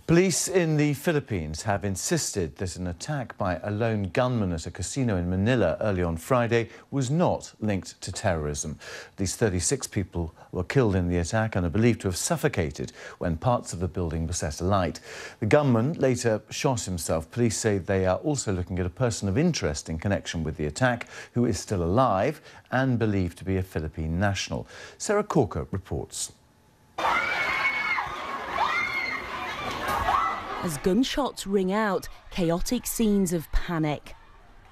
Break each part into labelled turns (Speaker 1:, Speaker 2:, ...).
Speaker 1: Police in the Philippines have insisted that an attack by a lone gunman at a casino in Manila early on Friday was not linked to terrorism. These 36 people were killed in the attack and are believed to have suffocated when parts of the building were set alight. The gunman later shot himself. Police say they are also looking at a person of interest in connection with the attack who is still alive and believed to be a Philippine national. Sarah Corker reports.
Speaker 2: As gunshots ring out, chaotic scenes of panic.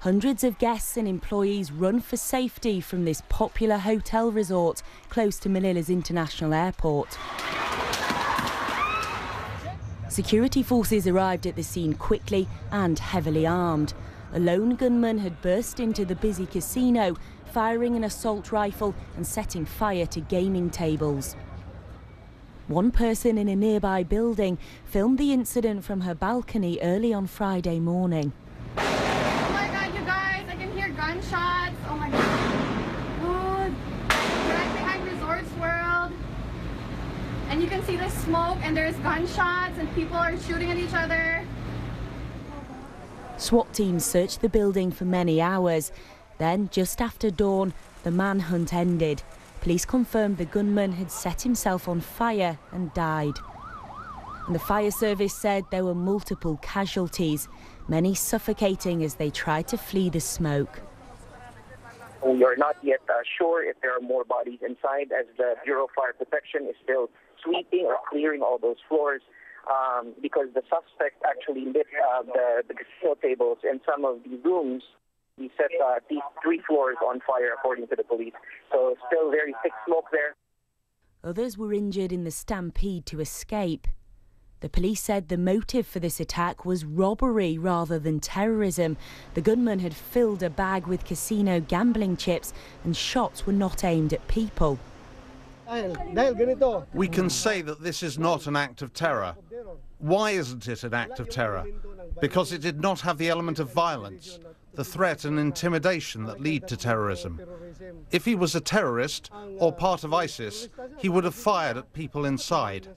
Speaker 2: Hundreds of guests and employees run for safety from this popular hotel resort close to Manila's international airport. Security forces arrived at the scene quickly and heavily armed. A lone gunman had burst into the busy casino, firing an assault rifle and setting fire to gaming tables. One person in a nearby building filmed the incident from her balcony early on Friday morning.
Speaker 3: Oh my God, you guys, I can hear gunshots. Oh my God. We're right behind Resorts World. And you can see the smoke and there's gunshots and people are shooting at each other.
Speaker 2: SWAT teams searched the building for many hours. Then, just after dawn, the manhunt ended. Police confirmed the gunman had set himself on fire and died. And the fire service said there were multiple casualties, many suffocating as they tried to flee the smoke.
Speaker 4: We are not yet sure if there are more bodies inside, as the Bureau of Fire Protection is still sweeping or clearing all those floors because the suspect actually lit the casino tables and some of the rooms. He set these 3 floors on fire, according to the police. So still very thick smoke there.
Speaker 2: Others were injured in the stampede to escape. The police said the motive for this attack was robbery rather than terrorism. The gunman had filled a bag with casino gambling chips and shots were not aimed at people.
Speaker 5: We can say that this is not an act of terror. Why isn't it an act of terror? Because it did not have the element of violence, the threat and intimidation that lead to terrorism. If he was a terrorist or part of ISIS, he would have fired at people inside.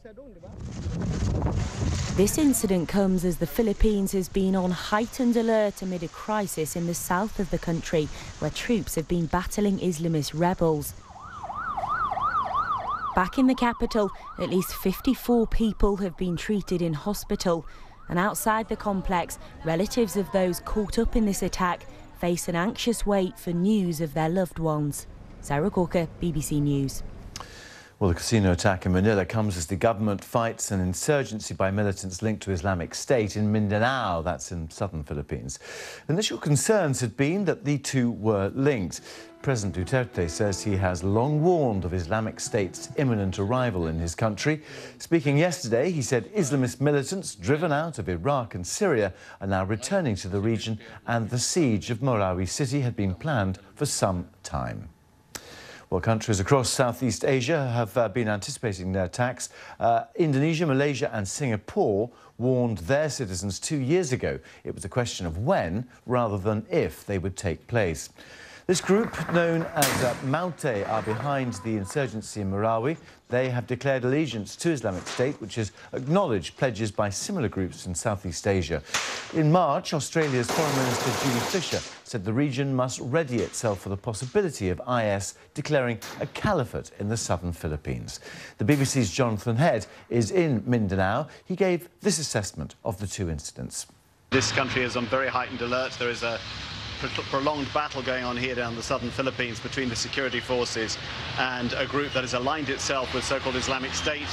Speaker 2: This incident comes as the Philippines has been on heightened alert amid a crisis in the south of the country, where troops have been battling Islamist rebels. Back in the capital, at least 54 people have been treated in hospital. And outside the complex, relatives of those caught up in this attack face an anxious wait for news of their loved ones. Sarah Corker, BBC News.
Speaker 1: Well, the casino attack in Manila comes as the government fights an insurgency by militants linked to Islamic State in Mindanao, that's in southern Philippines. Initial concerns had been that the two were linked. President Duterte says he has long warned of Islamic State's imminent arrival in his country. Speaking yesterday, he said Islamist militants driven out of Iraq and Syria are now returning to the region, and the siege of Marawi city had been planned for some time. Well, countries across Southeast Asia have been anticipating their attacks. Indonesia, Malaysia and Singapore warned their citizens 2 years ago. It was a question of when rather than if they would take place. This group, known as Maute, are behind the insurgency in Marawi. They have declared allegiance to Islamic State, which has acknowledged pledges by similar groups in Southeast Asia. In March, Australia's Foreign Minister Julie Fisher said the region must ready itself for the possibility of IS declaring a caliphate in the southern Philippines. The BBC's Jonathan Head is in Mindanao. He gave this assessment of the two incidents.
Speaker 6: This country is on very heightened alert. There is a prolonged battle going on here down the southern Philippines between the security forces and a group that has aligned itself with so-called Islamic State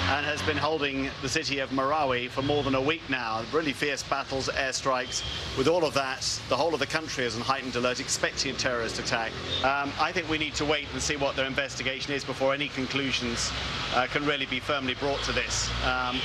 Speaker 6: and has been holding the city of Marawi for more than a week now. Really fierce battles, airstrikes. With all of that, the whole of the country is on heightened alert, expecting a terrorist attack. I think we need to wait and see what their investigation is before any conclusions can really be firmly brought to this.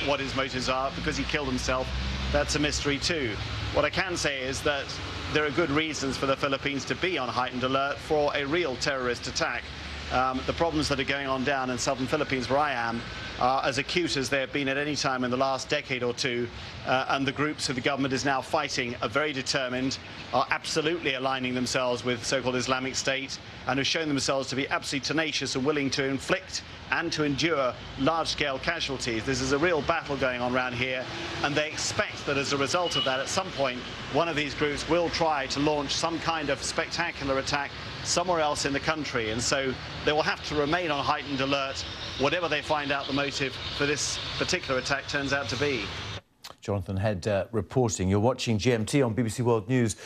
Speaker 6: What his motives are, because he killed himself, that's a mystery too. What I can say is that there are good reasons for the Philippines to be on heightened alert for a real terrorist attack. The problems that are going on down in southern Philippines, where I am, are as acute as they have been at any time in the last decade or two, and the groups who the government is now fighting are very determined, are absolutely aligning themselves with so-called Islamic State, and have shown themselves to be absolutely tenacious and willing to inflict and to endure large-scale casualties. This is a real battle going on around here, and they expect that as a result of that, at some point, one of these groups will try to launch some kind of spectacular attack somewhere else in the country, and so they will have to remain on heightened alert, whatever they find out the motive for this particular attack turns out to be.
Speaker 1: Jonathan Head reporting. You're watching GMT on BBC World News.